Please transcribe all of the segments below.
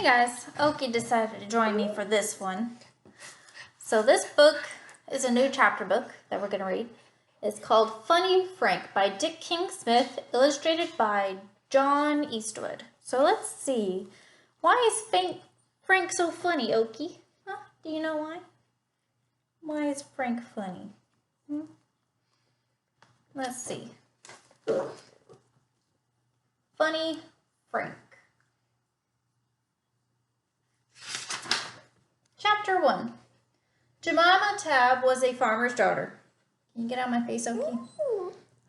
guys, Oki decided to join me for this one. So this book is a new chapter book that we're going to read. It's called Funny Frank by Dick King Smith, illustrated by John Eastwood. So let's see. Why is Frank so funny, Oki? Huh? Do you know why? Why is Frank funny? Let's see. Funny Frank. Chapter 1. Jemima Tabb was a farmer's daughter. Can you get out of my face, Oki?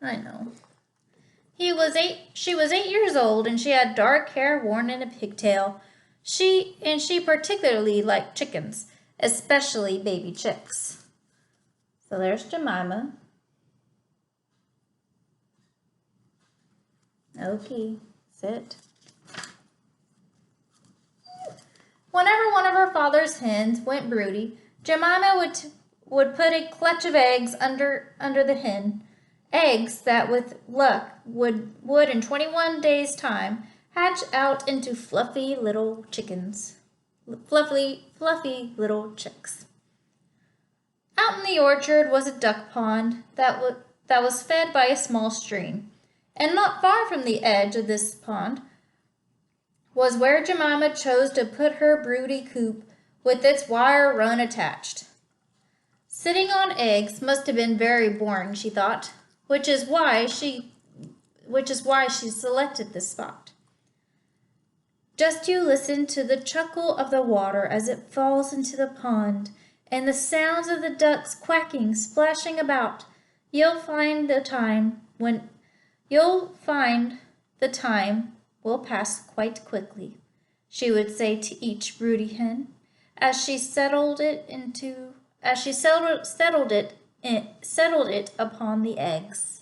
I know. She was 8 years old, and she had dark hair worn in a pigtail. She particularly liked chickens, especially baby chicks. So there's Jemima. Oki, sit. Whenever one of her father's hens went broody, Jemima would put a clutch of eggs under the hen. Eggs that, with luck, would in 21 days' time hatch out into fluffy little chickens. Fluffy little chicks. Out in the orchard was a duck pond that was fed by a small stream, and not far from the edge of this pond was where Jemima chose to put her broody coop with its wire run attached. Sitting on eggs must have been very boring, she thought, which is why she selected this spot. Just you listen to the chuckle of the water as it falls into the pond, and the sounds of the ducks quacking, splashing about. You'll find the time will pass quite quickly, she would say to each broody hen, as she settled it upon the eggs.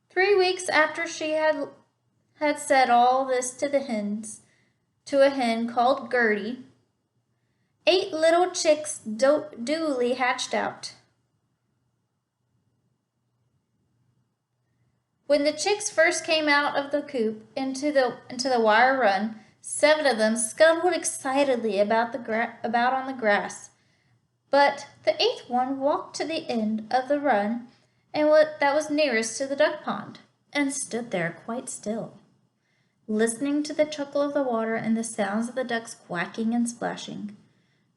Three weeks after she had said all this to a hen called Gertie, 8 little chicks duly hatched out. When the chicks first came out of the coop into the wire run, 7 of them scuttled excitedly about on the grass. But the 8th one walked to the end of the run that was nearest to the duck pond, and stood there quite still, listening to the chuckle of the water and the sounds of the ducks quacking and splashing.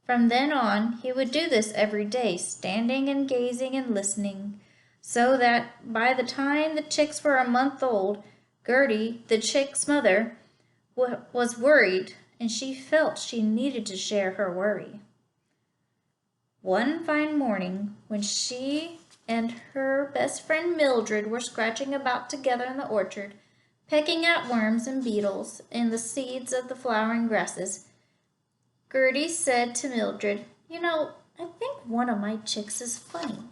From then on, he would do this every day, standing and gazing and listening, so that by the time the chicks were a month old, Gertie, the chick's mother, was worried, and she felt she needed to share her worry. One fine morning, when she and her best friend Mildred were scratching about together in the orchard, pecking at worms and beetles and the seeds of the flowering grasses, Gertie said to Mildred, "You know, I think one of my chicks is funny."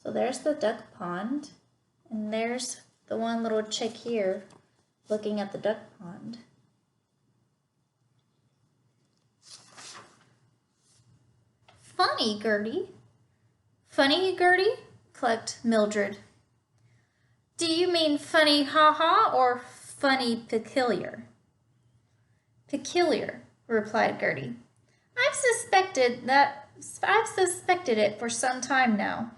So there's the duck pond, and there's the one little chick here looking at the duck pond. "Funny, Gertie." "Funny, Gertie?" clucked Mildred. "Do you mean funny ha-ha or funny peculiar?" "Peculiar," replied Gertie. I've suspected it for some time now.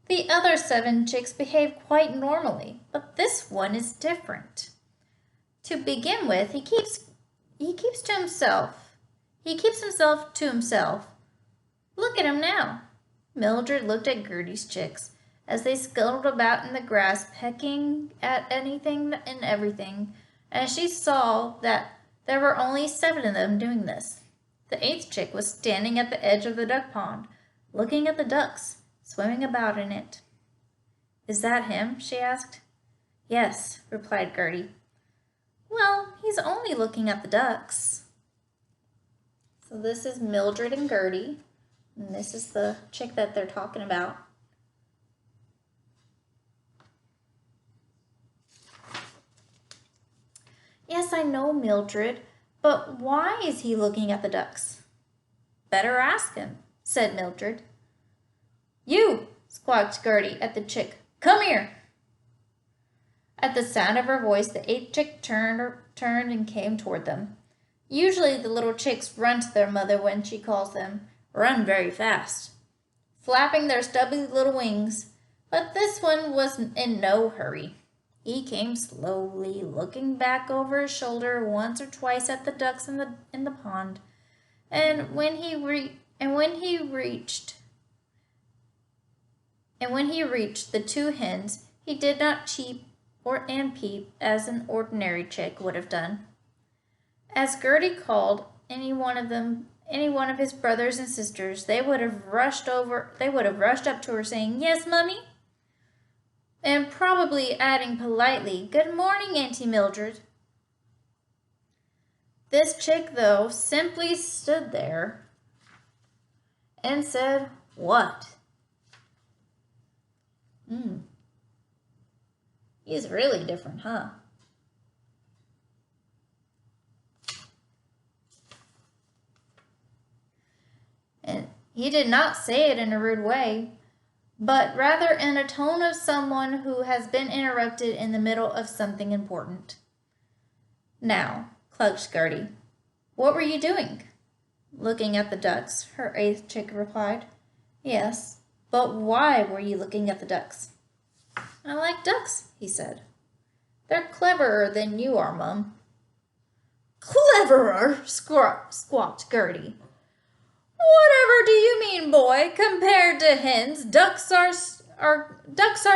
The other 7 chicks behave quite normally, but this one is different. To begin with, he keeps himself to himself. Look at him now." Mildred looked at Gertie's chicks as they scuttled about in the grass, pecking at anything and everything, and she saw that there were only 7 of them doing this. The 8th chick was standing at the edge of the duck pond, looking at the ducks swimming about in it. "Is that him?" she asked. "Yes," replied Gertie. "Well, he's only looking at the ducks." So this is Mildred and Gertie, and this is the chick that they're talking about. "Yes, I know, Mildred, but why is he looking at the ducks?" "Better ask him," said Mildred. You, squawked Gertie at the chick. Come here. At the sound of her voice, the 8th chick turned and came toward them. Usually the little chicks run to their mother when she calls them, run very fast, flapping their stubby little wings, but this one was in no hurry. He came slowly, looking back over his shoulder once or twice at the ducks in the pond, and when he reached the 2 hens, he did not cheep and peep as an ordinary chick would have done. As Gertie called any one of his brothers and sisters, they would have rushed up to her saying, "Yes, Mummy," and probably adding politely, "Good morning, Auntie Mildred." This chick, though, simply stood there and said, "What?" He's really different, huh? And he did not say it in a rude way, but rather in a tone of someone who has been interrupted in the middle of something important. "Now," clutched Gertie, "what were you doing?" "Looking at the ducks," her 8th chick replied. "Yes, but why were you looking at the ducks?" "I like ducks," he said. "They're cleverer than you are, Mum." "Cleverer?" squawked Gertie. "Whatever do you mean, boy? Compared to hens, ducks are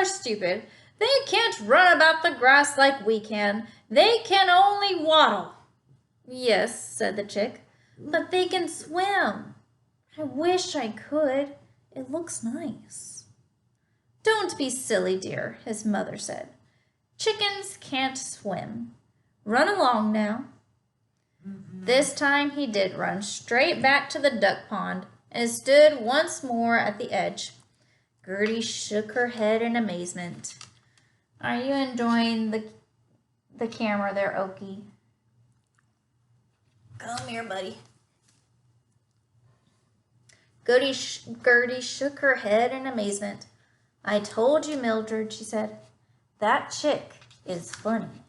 stupid. They can't run about the grass like we can. They can only waddle." "Yes," said the chick, "but they can swim. I wish I could. It looks nice." "Don't be silly, dear," his mother said. "Chickens can't swim. Run along now." This time he did run straight back to the duck pond and stood once more at the edge. Gertie shook her head in amazement. Are you enjoying the camera there, Okie? Come here, buddy. Gertie shook her head in amazement. "I told you, Mildred," she said. "That chick is funny."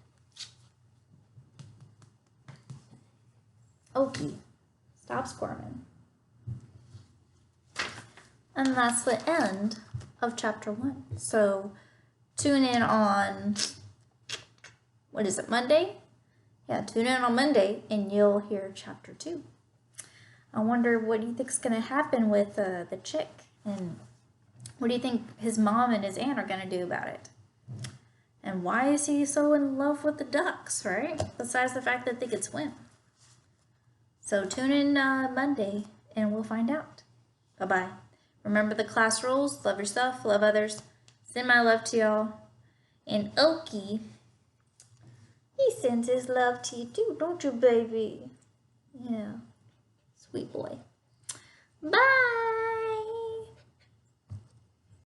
Okie, stop squirming. And that's the end of chapter 1. So tune in on, what is it, Monday? Yeah, tune in on Monday and you'll hear chapter 2. I wonder what do you think's going to happen with the chick, and what do you think his mom and his aunt are going to do about it? And why is he so in love with the ducks, right? Besides the fact that they could swim. So tune in Monday and we'll find out. Bye-bye. Remember the class rules. Love yourself, love others. Send my love to y'all. And Okie, he sends his love to you too, don't you, baby? Yeah. Sweet boy. Bye.